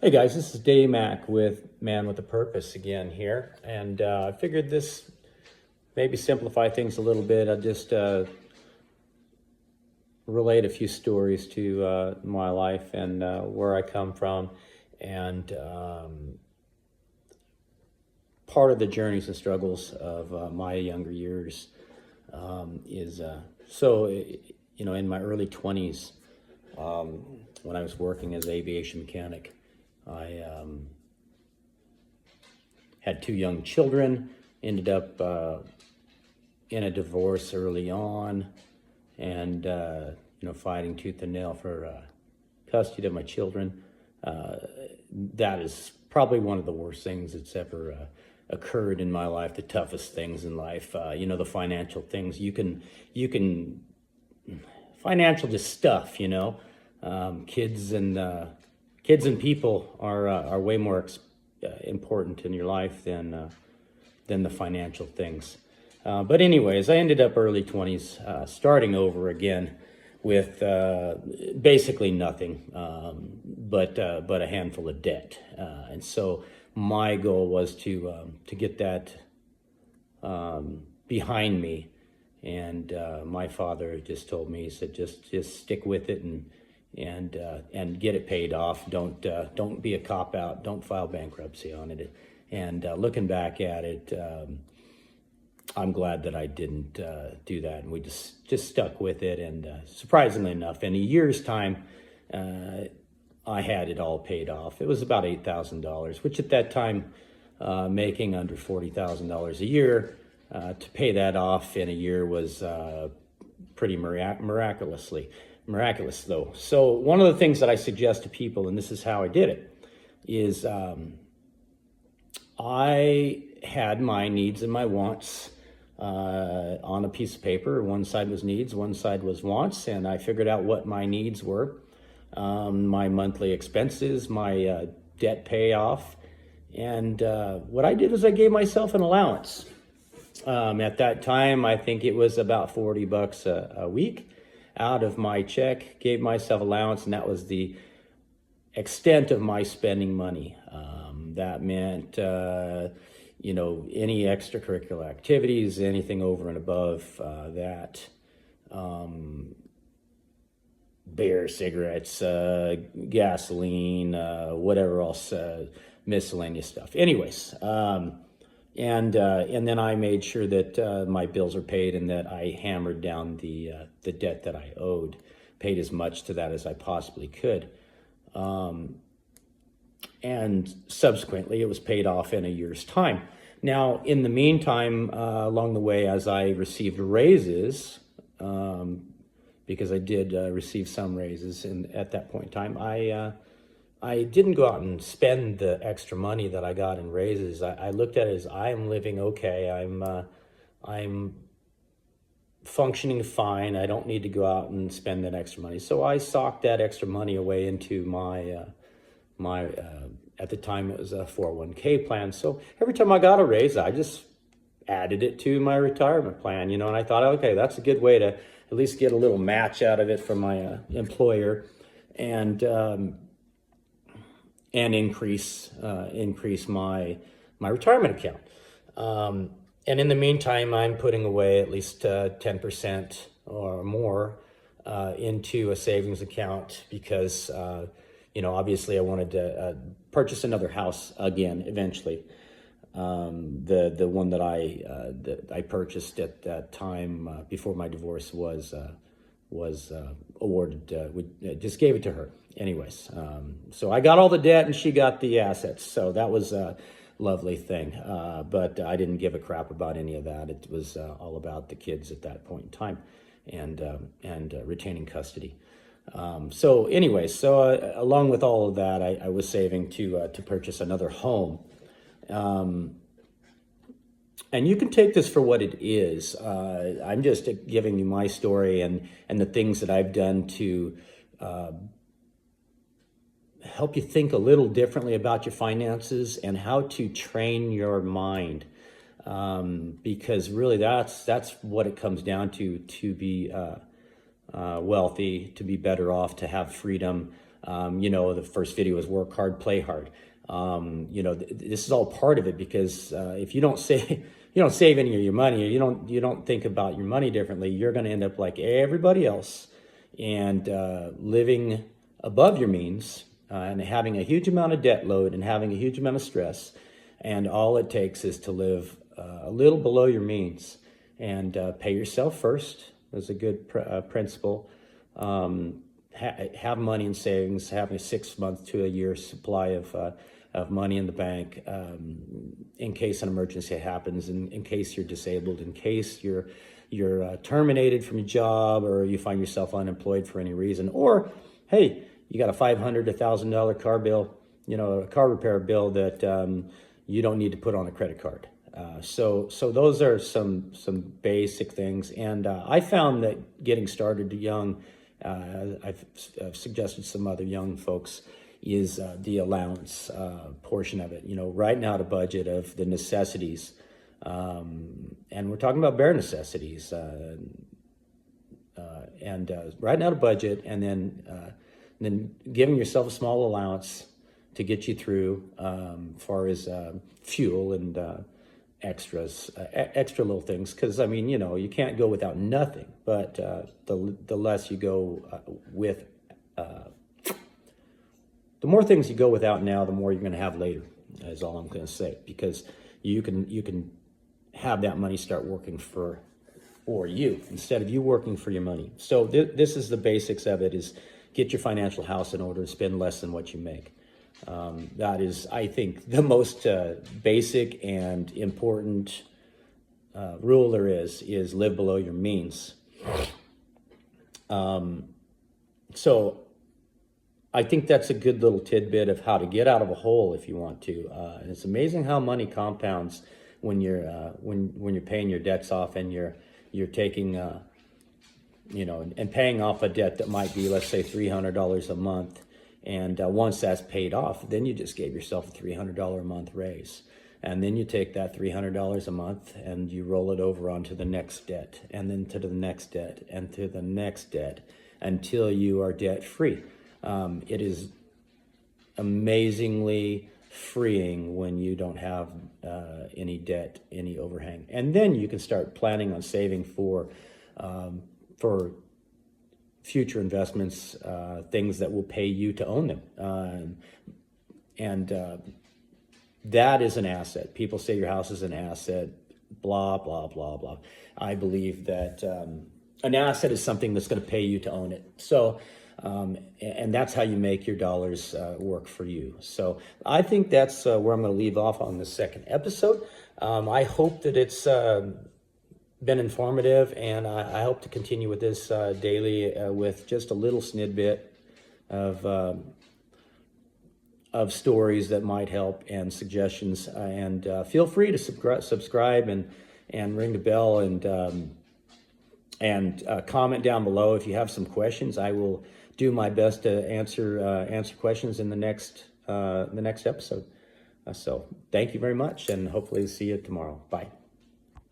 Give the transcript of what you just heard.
Hey guys, this is Dave Mack with Man with a Purpose again here, and I figured this maybe simplify things a little bit. I'll just relate a few stories to my life and where I come from, and part of the journeys and struggles of my younger years is in my early 20s, when I was working as an aviation mechanic. I had two young children, ended up in a divorce early on, and fighting tooth and nail for custody of my children. That is probably one of the worst things that's ever occurred in my life. The toughest things in life, the financial things. You can financial just stuff. Kids and people are way more important in your life than the financial things. But anyways, I ended up early 20s, starting over again with basically nothing, but a handful of debt. And so my goal was to get that behind me. And my father just told me, he said, just stick with it and get it paid off. Don't be a cop out. Don't file bankruptcy on it. And looking back at it, I'm glad that I didn't do that, and we just stuck with it. And surprisingly enough, in a year's time, I had it all paid off. It was about $8,000, which at that time, making under $40,000 a year, to pay that off in a year was pretty miraculous though. So one of the things that I suggest to people, and this is how I did it, is I had my needs and my wants on a piece of paper. One side was needs, one side was wants, and I figured out what my needs were, my monthly expenses, my debt payoff, and what I did was I gave myself an allowance. At that time, I think it was about $40 a week out of my check, gave myself allowance, and that was the extent of my spending money. That meant, any extracurricular activities, anything over and above that, beer, cigarettes, gasoline, whatever else, miscellaneous stuff. Anyways, and then I made sure that my bills are paid and that I hammered down the debt that I owed, paid as much to that as I possibly could. And subsequently, it was paid off in a year's time. Now, in the meantime, along the way, as I received raises, because I did receive some raises at that point in time, I didn't go out and spend the extra money that I got in raises. I looked at it as I'm living okay. I'm functioning fine. I don't need to go out and spend that extra money. So I socked that extra money away into my at the time it was a 401k plan. So every time I got a raise, I just added it to my retirement plan, and I thought, okay, that's a good way to at least get a little match out of it from my employer, and increase my retirement account. And in the meantime, I'm putting away at least 10% or more into a savings account because obviously I wanted to purchase another house again eventually. The one that I purchased at that time before my divorce was awarded. We just gave it to her. Anyways, so I got all the debt and she got the assets. So that was a lovely thing. But I didn't give a crap about any of that. It was all about the kids at that point in time and retaining custody. So anyways, along with all of that, I was saving to purchase another home. And you can take this for what it is. I'm just giving you my story and the things that I've done to help you think a little differently about your finances and how to train your mind. Because really that's what it comes down to be wealthy, to be better off, to have freedom. The first video was work hard, play hard. This is all part of it, because if you don't save any of your money, or you don't think about your money differently, you're going to end up like everybody else, and living above your means, and having a huge amount of debt load, and having a huge amount of stress. And all it takes is to live a little below your means, and pay yourself first. That's a good principle. Have money in savings, having a 6 month to a year supply of money in the bank, in case an emergency happens, in case you're disabled, in case you're terminated from your job, or you find yourself unemployed for any reason, or hey, you got a $500 to $1,000 car bill, a car repair bill that you don't need to put on a credit card. So those are some basic things, and I found that getting started young, I've suggested some other young folks, is the allowance portion of it. Writing out a budget of the necessities, and we're talking about bare necessities, and writing out a budget, and then giving yourself a small allowance to get you through, far as fuel and extra little things, because you can't go without nothing, but the less you go with, the more things you go without now, the more you're going to have later, is all I'm going to say, because you can have that money start working for you instead of you working for your money. So this is the basics of it: is get your financial house in order, spend less than what you make. That is, I think, the most basic and important rule there is live below your means. So I think that's a good little tidbit of how to get out of a hole if you want to. And it's amazing how money compounds when you're paying your debts off, and you're taking and paying off a debt that might be, let's say, $300 a month. And once that's paid off, then you just gave yourself a $300 a month raise. And then you take that $300 a month and you roll it over onto the next debt, and then to the next debt, and to the next debt, until you are debt free. It is amazingly freeing when you don't have any debt, any overhang. And then you can start planning on saving for future investments, things that will pay you to own them. That is an asset. People say your house is an asset, blah, blah, blah, blah. I believe that an asset is something that's going to pay you to own it. So, and that's how you make your dollars work for you. So I think that's where I'm going to leave off on the second episode. I hope that it's been informative, and I hope to continue with this daily with just a little snidbit of stories that might help, and suggestions. And feel free to subscribe and ring the bell, and comment down below if you have some questions. I will do my best to answer questions in the next episode. So thank you very much, and hopefully see you tomorrow. Bye.